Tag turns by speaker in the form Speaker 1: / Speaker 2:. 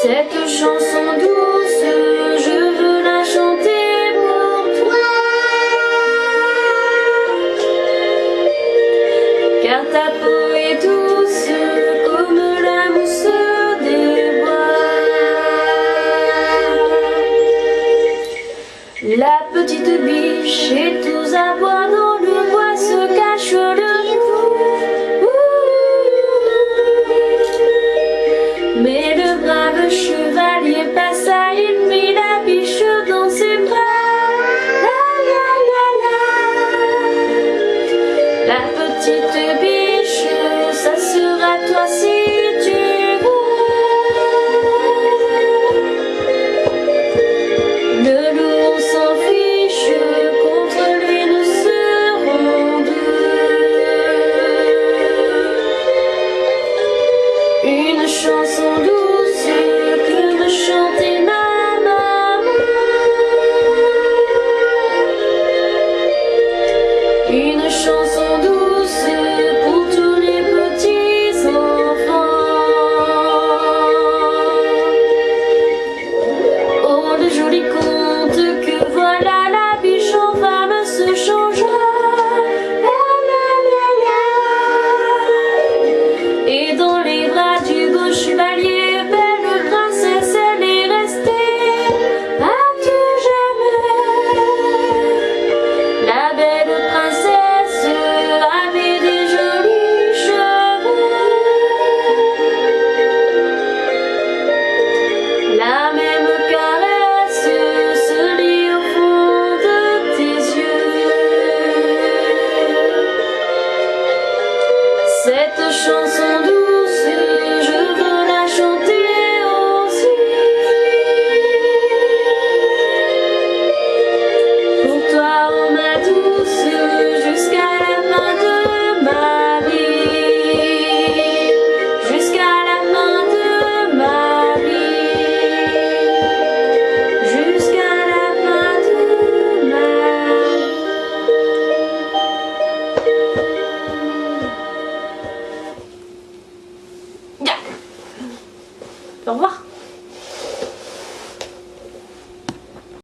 Speaker 1: Cette chanson douce, je veux la chanter pour toi, car ta peau est douce comme la mousse des bois. La petite biche et tous à bois dans le bois se cache le jour. Mais le brave chevalier passa et mit la biche dans ses bras. La la la la. La petite biche, ça sera toi si tu veux. Le loup on s'en fiche, contre lui nous serons deux. Une chanson douce que me chantait ma maman. Une chanson douce pour tous les petits enfants. Oh, le joli conte que voilà, la biche en femme se changea. La la la la. Et dans les bras du beau chevalier, belle princesse, elle est restée à tout jamais. La belle princesse avait des jolis cheveux, la même caresse se lit au fond de tes yeux. Cette chanson douce, je veux la chanter aussi pour toi, oh ma douce, jusqu'à la fin de ma vie, jusqu'à la fin de ma vie, jusqu'à la fin de ma vie. Au revoir.